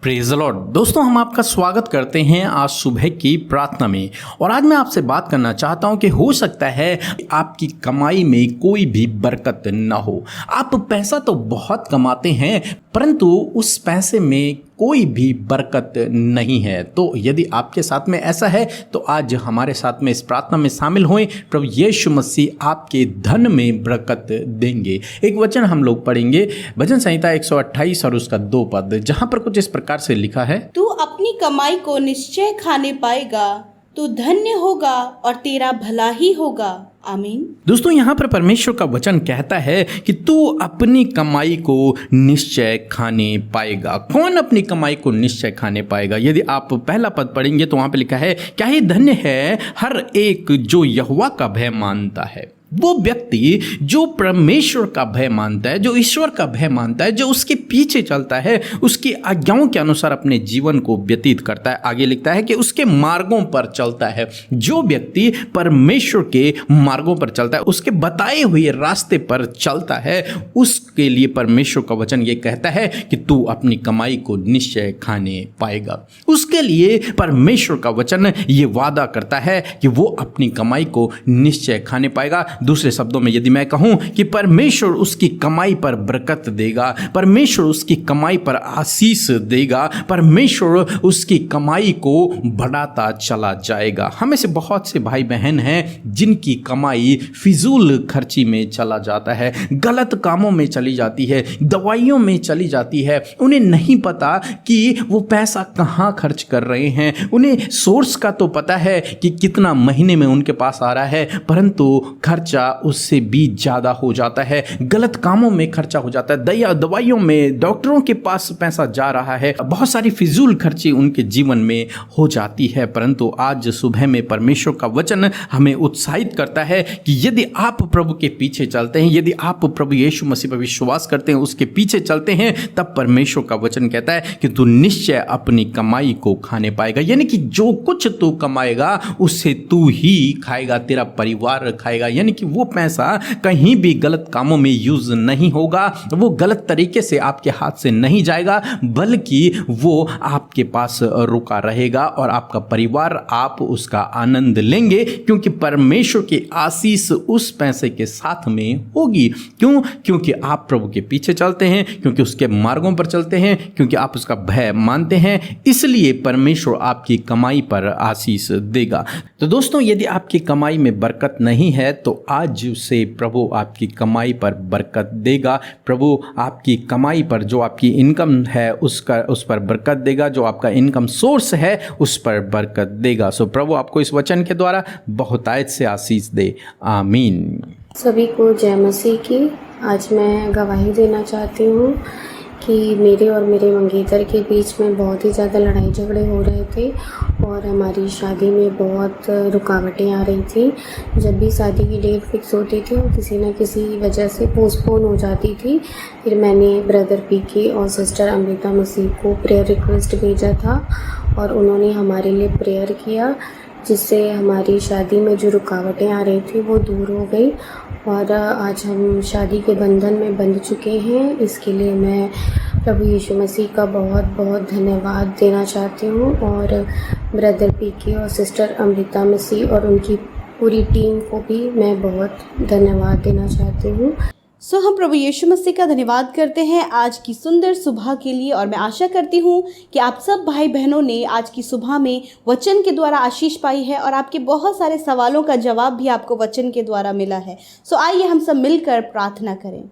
Praise the Lord. दोस्तों, हम आपका स्वागत करते हैं आज सुबह की प्रार्थना में। और आज मैं आपसे बात करना चाहता हूं कि हो सकता है आपकी कमाई में कोई भी बरकत ना हो। आप पैसा तो बहुत कमाते हैं परंतु उस पैसे में कोई भी बरकत नहीं है। तो यदि आपके साथ में ऐसा है तो आज हमारे साथ में इस प्रार्थना में शामिल हों। प्रभु यीशु मसीह आपके धन में बरकत देंगे। एक वचन हम लोग पढ़ेंगे, भजन संहिता 128 और उसका 2 पद, जहां पर कुछ इस प्रकार से लिखा है, तू अपनी कमाई को निश्चय खाने पाएगा, तू धन्य होगा और तेरा भला ही होगा। आमीन। दोस्तों, यहाँ पर परमेश्वर का वचन कहता है कि तू अपनी कमाई को निश्चय खाने पाएगा। कौन अपनी कमाई को निश्चय खाने पाएगा? यदि आप पहला पद पढ़ेंगे तो वहाँ पे लिखा है, क्या ही धन्य है हर एक जो यहोवा का भय मानता है। वो व्यक्ति जो परमेश्वर का भय मानता है, जो ईश्वर का भय मानता है, जो उसके पीछे चलता है, उसकी आज्ञाओं के अनुसार अपने जीवन को व्यतीत करता है। आगे लिखता है कि उसके मार्गों पर चलता है। जो व्यक्ति परमेश्वर के मार्गों पर चलता है, उसके बताए हुए रास्ते पर चलता है, उसके लिए परमेश्वर का वचन ये कहता है कि तू अपनी कमाई को निश्चय खाने पाएगा। उसके लिए परमेश्वर का वचन ये वादा करता है कि वो अपनी कमाई को निश्चय खाने पाएगा। दूसरे शब्दों में यदि मैं कहूं कि परमेश्वर उसकी कमाई पर बरकत देगा, परमेश्वर उसकी कमाई पर आशीष देगा, परमेश्वर उसकी कमाई को बढ़ाता चला जाएगा। हमें से बहुत से भाई बहन हैं जिनकी कमाई फिजूल खर्ची में चला जाता है, गलत कामों में चली जाती है, दवाइयों में चली जाती है। उन्हें नहीं पता कि वो पैसा कहाँ खर्च कर रहे हैं। उन्हें सोर्स का तो पता है कि कितना महीने में उनके पास आ रहा है, परंतु खर्चा उससे भी ज़्यादा हो जाता है। गलत कामों में खर्चा हो जाता है, दवाइयों में, डॉक्टरों के पास पैसा जा रहा है, बहुत सारी फिजूल खर्ची उनके जीवन में हो जाती है। परंतु आज सुबह में परमेश्वर का वचन हमें उत्साहित करता है कि यदि आप प्रभु के पीछे चलते हैं, यदि आप प्रभु यीशु मसीह पर विश्वास करते हैं, उसके पीछे चलते हैं, तब परमेश्वर का वचन कहता है कि तू निश्चय अपनी कमाई को खाने पाएगा। यानी कि जो कुछ तू कमाएगा उससे तू ही खाएगा, तेरा परिवार खाएगा। यानी कि वो पैसा कहीं भी गलत कामों में यूज नहीं होगा, वो गलत तरीके से आपके हाथ से नहीं जाएगा, बल्कि वो आपके पास रुका रहेगा और आपका परिवार, आप उसका आनंद लेंगे, क्योंकि परमेश्वर की आशीष उस पैसे के साथ में होगी। क्यों? क्योंकि आप प्रभु के पीछे चलते हैं, क्योंकि उसके मार्गों पर चलते हैं, क्योंकि आप उसका भय मानते हैं। इसलिए परमेश्वर आपकी कमाई पर आशीष देगा। तो दोस्तों, यदि आपकी कमाई में बरकत नहीं है तो आज से प्रभु आपकी कमाई पर बरकत देगा। प्रभु आपकी कमाई पर, जो आपकी इनकम है उस पर बरकत देगा, जो आपका इनकम सोर्स है उस पर बरकत देगा। सो प्रभु आपको इस वचन के द्वारा बहुतायत से आशीष दे। आमीन। सभी को जय मसीह की। आज मैं गवाही देना चाहती हूँ कि मेरे और मेरे मंगेतर के बीच में बहुत ही ज़्यादा लड़ाई झगड़े हो रहे थे और हमारी शादी में बहुत रुकावटें आ रही थी। जब भी शादी की डेट फिक्स होती थी और किसी न किसी वजह से पोस्टपोन हो जाती थी, फिर मैंने ब्रदर पीके और सिस्टर अमृता मसीह को प्रेयर रिक्वेस्ट भेजा था और उन्होंने हमारे लिए प्रेयर किया, जिससे हमारी शादी में जो रुकावटें आ रही थी वो दूर हो गई और आज हम शादी के बंधन में बंध चुके हैं। इसके लिए मैं प्रभु यीशु मसीह का बहुत बहुत धन्यवाद देना चाहती हूँ और ब्रदर पीके और सिस्टर अमृता मसीह और उनकी पूरी टीम को भी मैं बहुत धन्यवाद देना चाहती हूँ। हम प्रभु यीशु मसीह का धन्यवाद करते हैं आज की सुंदर सुबह के लिए। और मैं आशा करती हूँ कि आप सब भाई बहनों ने आज की सुबह में वचन के द्वारा आशीष पाई है और आपके बहुत सारे सवालों का जवाब भी आपको वचन के द्वारा मिला है। आइए हम सब मिलकर प्रार्थना करें।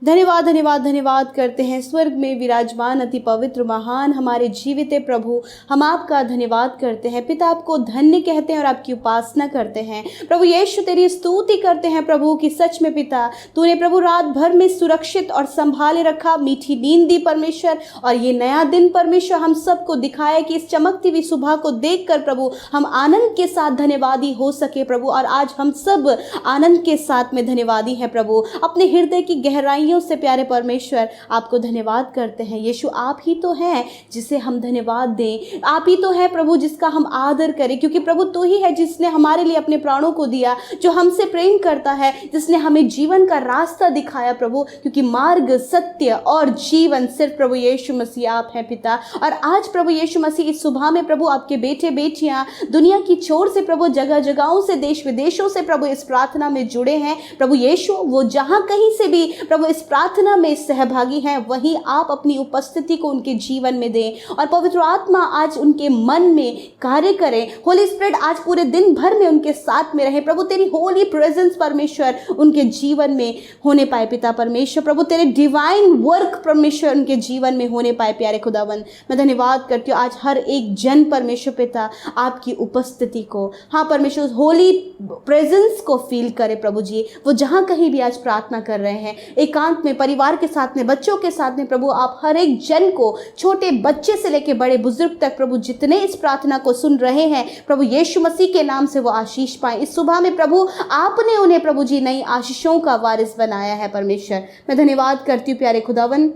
धन्यवाद धन्यवाद धन्यवाद करते हैं स्वर्ग में विराजमान अति पवित्र महान हमारे जीवित प्रभु, हम आपका धन्यवाद करते हैं। पिता, आपको धन्य कहते हैं और आपकी उपासना करते हैं। प्रभु यीशु, तेरी स्तुति करते हैं प्रभु कि सच में पिता तूने प्रभु रात भर में सुरक्षित और संभाले रखा, मीठी नींद दी परमेश्वर, और ये नया दिन परमेश्वर हम सबको दिखाया कि इस चमकती हुई सुबह को देखकर प्रभु हम आनंद के साथ धन्यवादी हो सके प्रभु। और आज हम सब आनंद के साथ में धन्यवादी हैं प्रभु। अपने हृदय की गहराई गहराइयों से प्यारे परमेश्वर आपको धन्यवाद करते हैं। यीशु आप ही तो हैं जिसे हम धन्यवाद दें, आप ही तो है प्रभु जिसका हम आदर करें, क्योंकि प्रभु तू ही है जिसने हमारे लिए अपने प्राणों को दिया, जो हमसे प्रेम करता है, जिसने हमें जीवन का रास्ता दिखाया प्रभु, क्योंकि मार्ग सत्य और जीवन सिर्फ प्रभु यीशु मसीह आप हैं पिता। और आज प्रभु यीशु मसीह इस सुबह में प्रभु आपके बेटे बेटियां दुनिया की छोर से प्रभु जगह जगहों से देश विदेशों से प्रभु इस प्रार्थना में जुड़े हैं। प्रभु यीशु वो जहां कहीं से भी प्रभु इस प्रार्थना में सहभागी हैं, वहीं आप अपनी उपस्थिति को उनके जीवन में दें और पवित्र आत्मा आज उनके मन में कार्य करें। होली स्पिरिट आज पूरे दिन भर में उनके साथ में रहे प्रभु, तेरी होली प्रेजेंस परमेश्वर उनके जीवन में होने पाए पिता परमेश्वर। प्रभु तेरे डिवाइन वर्क परमेश्वर उनके जीवन में होने पाए प्यारे खुदावन। मैं धन्यवाद करती हूँ आज हर एक जन परमेश्वर पिता आपकी उपस्थिति को, हाँ परमेश्वर होली प्रेजेंस को फील करे प्रभु जी। वो जहाँ कहीं भी आज प्रार्थना कर रहे हैं एकांत में, परिवार के साथ में, बच्चों के साथ में प्रभु, आप हर एक जन को, छोटे बच्चे से लेकर बड़े बुजुर्ग तक प्रभु जितने इस प्रार्थना को सुन रहे हैं प्रभु यीशु मसीह के नाम से वो आशीष पाए। इस सुबह में प्रभु आपने उन्हें प्रभु जी नई आशीषों का वारिस बनाया है परमेश्वर। मैं धन्यवाद करती हूँ प्यारे खुदावन।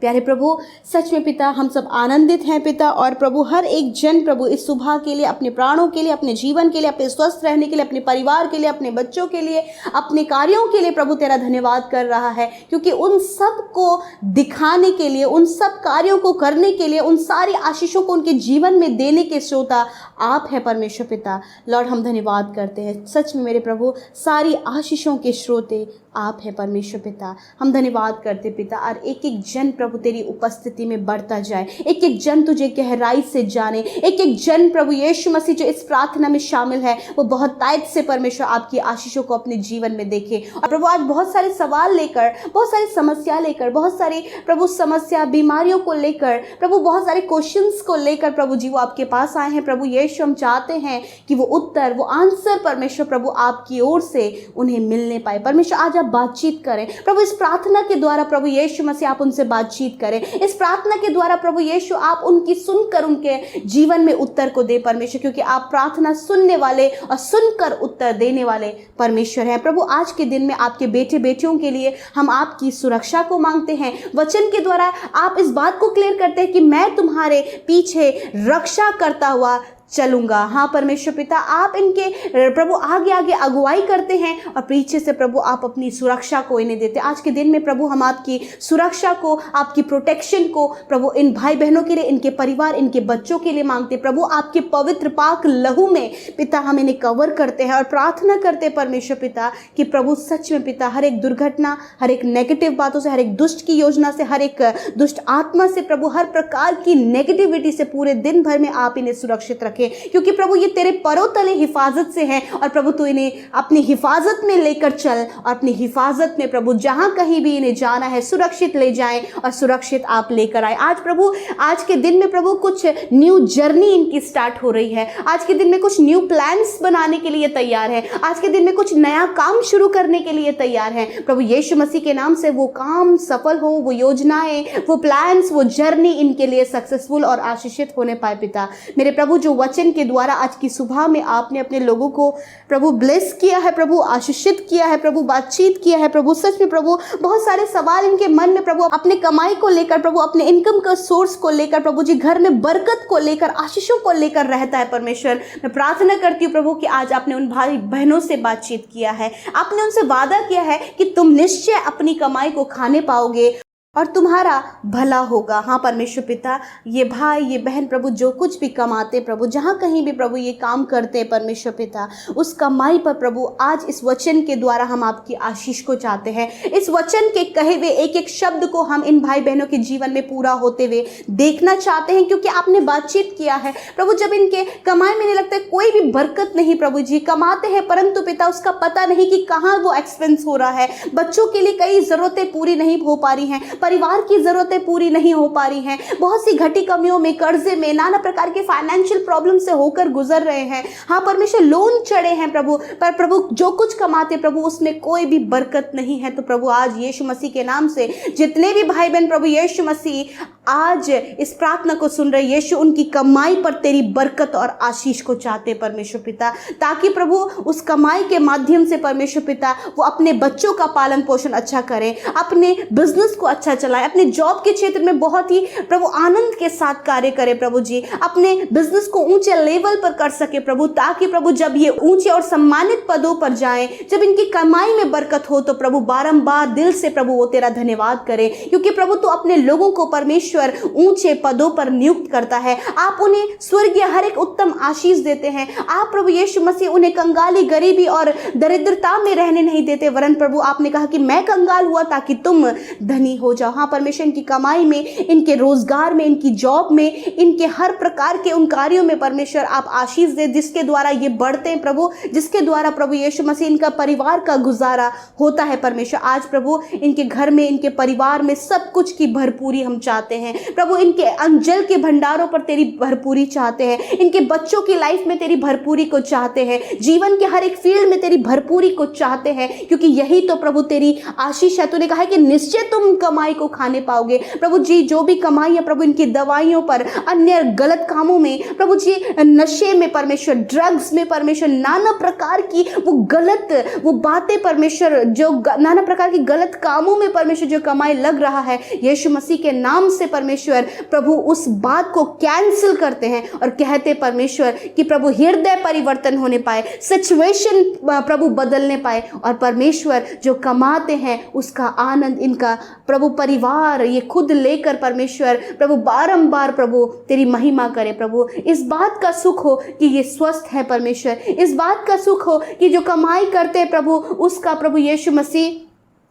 प्यारे प्रभु सच में पिता हम सब आनंदित हैं पिता, और प्रभु हर एक जन प्रभु इस सुबह के लिए, अपने प्राणों के लिए, अपने जीवन के लिए, अपने स्वस्थ रहने के लिए, अपने परिवार के लिए, अपने बच्चों के लिए, अपने कार्यों के लिए प्रभु तेरा धन्यवाद कर रहा है, क्योंकि उन सब को दिखाने के लिए, उन सब कार्यों को करने के लिए, उन सारी आशीषों को उनके जीवन में देने के श्रोता आप है परमेश्वर पिता। लॉर्ड हम धन्यवाद करते हैं सच में मेरे प्रभु, सारी आशीषों के श्रोते आप है परमेश्वर पिता। हम धन्यवाद करते पिता, और एक एक जन प्रभु तेरी उपस्थिति में बढ़ता जाए, एक एक जन तुझे गहराई से जाने, एक एक जन प्रभु यीशु मसीह जो इस प्रार्थना में शामिल है वो बहुत तायत से परमेश्वर आपकी आशीषों को अपने जीवन में देखे। और प्रभु आज बहुत सारे सवाल लेकर, बहुत सारी समस्या लेकर, बहुत सारी प्रभु समस्या बीमारियों को लेकर प्रभु, बहुत सारे क्वेश्चंस को लेकर प्रभु जी वो आपके पास आए हैं प्रभु यीशु। हम चाहते हैं कि वो उत्तर, वो आंसर परमेश्वर प्रभु आपकी ओर से उन्हें मिलने पाए परमेश्वर। आज आप बातचीत करें प्रभु, इस प्रार्थना के द्वारा प्रभु यीशु मसीह आप उनसे बातचीत करें, इस प्रार्थना के द्वारा प्रभु यीशु आप उनकी सुनकर उनके जीवन में उत्तर को दे परमेश्वर, क्योंकि आप प्रार्थना सुनने वाले और सुनकर उत्तर देने वाले परमेश्वर हैं प्रभु। आज के दिन में आपके बेटे बेटियों के लिए हम आपकी सुरक्षा को मांगते हैं। वचन के द्वारा आप इस बात को क्लियर करते हैं कि मैं तुम्हारे पीछे रक्षा करता हुआ चलूंगा। हाँ परमेश्वर पिता, आप इनके प्रभु आगे आगे अगुवाई करते हैं और पीछे से प्रभु आप अपनी सुरक्षा को इन्हें देते। आज के दिन में प्रभु हम आपकी सुरक्षा को, आपकी प्रोटेक्शन को प्रभु इन भाई बहनों के लिए, इनके परिवार, इनके बच्चों के लिए मांगते प्रभु। आपके पवित्र पाक लहू में पिता हम इन्हें कवर करते हैं और प्रार्थना करते हैं परमेश्वर पिता कि प्रभु सच में पिता हर एक दुर्घटना, हर एक नेगेटिव बातों से, हर एक दुष्ट की योजना से, हर एक दुष्ट आत्मा से प्रभु, हर प्रकार की नेगेटिविटी से पूरे दिन भर में आप इन्हें सुरक्षित रखें, क्योंकि प्रभु ये तेरे परों तले हिफाजत से है। और प्रभु तू इन्हें अपनी हिफाजत में लेकर चल और अपनी हिफाजत में प्रभु जहां कहीं भी इन्हें जाना है सुरक्षित ले जाएं और सुरक्षित आप लेकर आए। आज प्रभु आज के दिन में प्रभु कुछ न्यू जर्नी इनकी स्टार्ट हो रही है। आज के दिन में कुछ न्यू प्लान्स बनाने के लिए तैयार है। आज के दिन में कुछ नया काम शुरू करने के लिए तैयार है प्रभु यीशु मसीह के नाम से। वो काम सफल हो, वो योजनाएं, वो प्लान्स, वो जर्नी इनके लिए सक्सेसफुल और आशीषित होने पाए पिता मेरे प्रभु। जो वचन के द्वारा आज की सुबह में आपने अपने लोगों को प्रभु ब्लेस किया है प्रभु, आशीषित किया है प्रभु, बातचीत किया है प्रभु। सच में प्रभु बहुत सारे सवाल इनके मन में प्रभु, अपने कमाई को लेकर प्रभु, अपने इनकम का सोर्स को लेकर प्रभु जी, घर में बरकत को लेकर, आशीषों को लेकर रहता है परमेश्वर। मैं प्रार्थना करती हूँ प्रभु कि आज आपने उन भाई बहनों से बातचीत किया है, आपने उनसे वादा किया है कि तुम निश्चय अपनी कमाई को खाने पाओगे और तुम्हारा भला होगा। हाँ परमेश्वर पिता, ये भाई ये बहन प्रभु जो कुछ भी कमाते प्रभु, जहाँ कहीं भी प्रभु ये काम करते परमेश्वर पिता, उस कमाई पर प्रभु आज इस वचन के द्वारा हम आपकी आशीष को चाहते हैं। इस वचन के कहे हुए एक एक शब्द को हम इन भाई बहनों के जीवन में पूरा होते हुए देखना चाहते हैं, क्योंकि आपने बातचीत किया है प्रभु। जब इनके कमाई में नहीं लगता है कोई भी बरकत नहीं प्रभु जी, कमाते हैं परंतु पिता उसका पता नहीं कि कहाँ वो एक्सपेंस हो रहा है। बच्चों के लिए कई ज़रूरतें पूरी नहीं हो पा रही हैं परिवार की ज़रूरतें पूरी नहीं हो पा रही हैं, बहुत सी घटी कमियों में, कर्जे में, नाना प्रकार के फाइनेंशियल प्रॉब्लम से होकर गुजर रहे हैं। हाँ परमेश्वर, लोन चढ़े हैं प्रभु, पर प्रभु जो कुछ कमाते प्रभु उसमें कोई भी बरकत नहीं है। तो प्रभु आज यीशु मसीह के नाम से जितने भी भाई बहन प्रभु यीशु मसीह आज इस प्रार्थना को सुन रहे, यीशु उनकी कमाई पर तेरी बरकत और आशीष को चाहते परमेश्वर पिता, ताकि प्रभु उस कमाई के माध्यम से परमेश्वर पिता वो अपने बच्चों का पालन पोषण अच्छा करें, अपने बिजनेस को अच्छा चलाएं, अपने जॉब के क्षेत्र में बहुत ही प्रभु आनंद के साथ कार्य करें प्रभु जी, अपने बिजनेस को ऊंचे लेवल पर कर सके प्रभु, ताकि प्रभु जब ये ऊंचे और सम्मानित पदों पर जाएं, जब इनकी कमाई में बरकत हो तो प्रभु बारंबार दिल से प्रभु वो तेरा धन्यवाद करें, क्योंकि प्रभु तो अपने लोगों को परमेश्वर ऊंचे पदों पर नियुक्त करता है। आप उन्हें स्वर्गीय हर एक उत्तम आशीष देते हैं। आप प्रभु यीशु मसीह उन्हें कंगाली, गरीबी और दरिद्रता में रहने नहीं देते, वरन प्रभु आपने कहा कि मैं कंगाल हुआ ताकि तुम धनी हो जाओ। हाँ परमेश्वर, इनकी कमाई में, इनके रोजगार में, इनकी जॉब में, इनके हर प्रकार के उन कार्यों में परमेश्वर आप आशीष दे, जिसके द्वारा ये बढ़ते हैं प्रभु, जिसके द्वारा प्रभु यीशु मसीह इनका परिवार का गुजारा होता है परमेश्वर। आज प्रभु इनके घर में, इनके परिवार में सब कुछ की भरपूरी हम चाहते हैं प्रभु, इनके अंजल के भंडारों पर तेरी भरपूरी चाहते हैं, इनके बच्चों की लाइफ में तेरी भरपूरी को चाहते हैं, जीवन के हर एक फील्ड में तेरी भरपूरी को चाहते हैं, क्योंकि यही तो प्रभु तेरी आशीष है। तूने कहा है कि निश्चय तुम कमाई को खाने पाओगे प्रभु जी। जो भी कमाई है प्रभु इनकी दवाइयों पर, अन्य गलत कामों में प्रभु जी, नशे में परमेश्वर, ड्रग्स में परमेश्वर, नाना प्रकार की वो गलत वो बातें परमेश्वर, जो नाना प्रकार की गलत कामों में परमेश्वर जो कमाई लग रहा है, यीशु मसीह के नाम से परमेश्वर प्रभु उस बात को कैंसिल करते हैं और कहते परमेश्वर कि प्रभु हृदय परिवर्तन होने पाए, सिचुएशन प्रभु बदलने पाए, और परमेश्वर जो कमाते हैं उसका आनंद इनका प्रभु परिवार ये खुद लेकर परमेश्वर प्रभु बारंबार प्रभु तेरी महिमा करे प्रभु। इस बात का सुख हो कि ये स्वस्थ है परमेश्वर, इस बात का सुख हो कि जो कमाई करते हैं प्रभु उसका प्रभु यीशु मसीह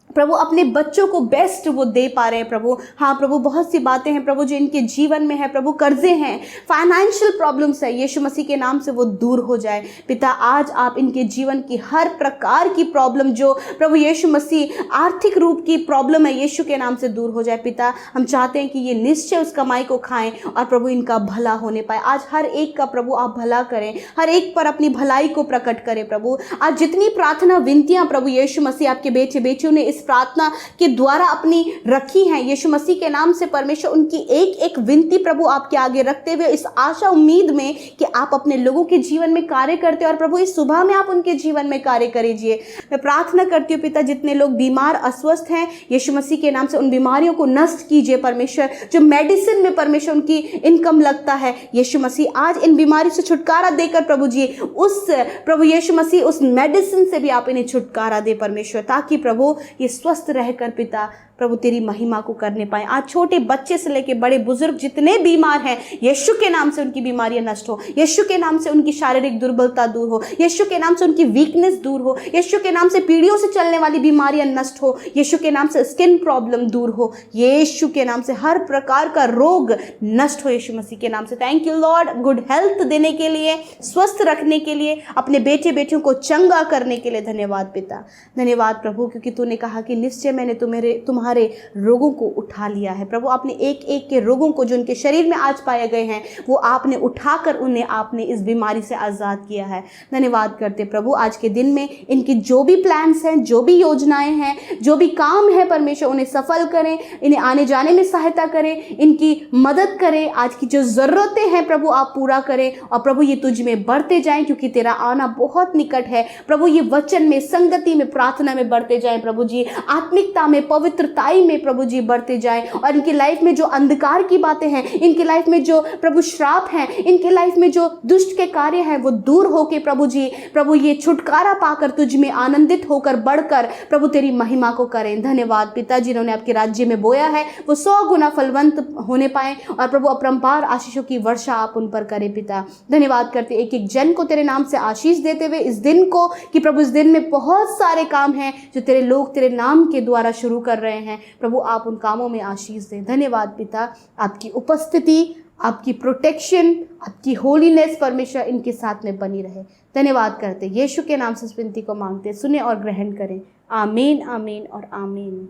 प्रभु अपने बच्चों को बेस्ट वो दे पा रहे हैं प्रभु। हाँ प्रभु, बहुत सी बातें हैं प्रभु जो इनके जीवन में है प्रभु, कर्जे हैं, फाइनेंशियल प्रॉब्लम्स है, यीशु मसीह के नाम से वो दूर हो जाए पिता। आज आप इनके जीवन की हर प्रकार की प्रॉब्लम जो प्रभु यीशु मसीह आर्थिक रूप की प्रॉब्लम है, यीशु के नाम से दूर हो जाए पिता। हम चाहते हैं कि ये निश्चय उस कमाई को खाएं और प्रभु इनका भला होने पाए। आज हर एक का प्रभु आप भला करें, हर एक पर अपनी भलाई को प्रकट करें प्रभु। आज जितनी प्रार्थना विनतियाँ प्रभु यीशु मसीह आपके बेटे बेटियों ने इस प्रार्थना के द्वारा अपनी रखी हैं, यीशु मसीह के नाम से परमेश्वर उनकी एक एक विनती प्रभु आपके आगे रखते हुए इस आशा उम्मीद में कि आप अपने लोगों के जीवन में कार्य करते हैं और प्रभु इस सुबह में आप उनके जीवन में कार्य करिए। मैं प्रार्थना करती हूँ पिता, जितने लोग बीमार अस्वस्थ हैं यीशु मसीह के नाम से उन बीमारियों को नष्ट कीजिए परमेश्वर। जो मेडिसिन में परमेश्वर उनकी इनकम लगता है यीशु मसीह, आज इन बीमारी से छुटकारा देकर प्रभु जी उस प्रभु यीशु मसीह उस मेडिसिन से भी आप इन्हें छुटकारा दे परमेश्वर, ताकि प्रभु ये स्वस्थ रहकर पिता प्रभु तेरी महिमा को करने पाए। आज छोटे बच्चे से लेकर बड़े बुजुर्ग जितने बीमार हैं यीशु के नाम से उनकी बीमारियां नष्ट हो, यीशु के नाम से उनकी शारीरिक दुर्बलता दूर हो, यीशु के नाम से उनकी वीकनेस दूर हो, यीशु के नाम से पीढ़ियों से चलने वाली बीमारियां नष्ट हो, यीशु के नाम से स्किन प्रॉब्लम दूर हो, यीशु के नाम से हर प्रकार का रोग नष्ट हो यीशु मसीह के नाम से। Thank you Lord, good health देने के लिए, स्वस्थ रखने के लिए, अपने बेटे बेटियों को चंगा करने के लिए धन्यवाद पिता। धन्यवाद प्रभु, क्योंकि तूने कहा कि निश्चय मैंने तुम्हारे रोगों को उठा लिया है प्रभु। आपने एक एक के रोगों को जो उनके शरीर में आज पाए गए हैं वो आपने उठाकर उन्हें आपने इस बीमारी से आज़ाद किया है। धन्यवाद करते प्रभु, आज के दिन में इनकी जो भी प्लान्स हैं, जो भी योजनाएं हैं, जो भी काम है परमेश्वर उन्हें सफल करें, इन्हें आने जाने में सहायता करें, इनकी मदद करें। आज की जो ज़रूरतें हैं प्रभु आप पूरा करें और प्रभु ये तुझ में बढ़ते जाएं, क्योंकि तेरा आना बहुत निकट है प्रभु। ये वचन में, संगति में, प्रार्थना में बढ़ते जाएं प्रभु जी, आत्मिकता में, पवित्रताई में प्रभु जी बढ़ते जाएं, और इनकी लाइफ में जो अंधकार की बातें हैं, इनकी लाइफ में जो प्रभु श्राप हैं, इनके लाइफ में जो दुष्ट के कार्य हैं वो दूर होके प्रभु जी प्रभु ये छुटकारा पाकर तुझ में आनंदित होकर बढ़कर प्रभु तेरी महिमा को करें। धन्यवाद पिता, जिन्होंने आपके राज्य में बोया है वो 100 गुना फलवंत होने पाए और प्रभु अपरंपार आशीषों की वर्षा आप उन पर करें पिता। धन्यवाद करते एक एक जन को तेरे नाम से आशीष देते हुए इस दिन को, कि प्रभु इस दिन में बहुत सारे काम हैं जो तेरे लोग तेरे नाम के द्वारा शुरू कर रहे हैं प्रभु, आप उन कामों में आशीष दें। धन्यवाद पिता, आपकी उपस्थिति, आपकी प्रोटेक्शन, आपकी होलीनेस परमेश्वर इनके साथ में बनी रहे। धन्यवाद करते यीशु के नाम से इस विनती को मांगते, सुने और ग्रहण करें। आमीन, आमीन और आमीन।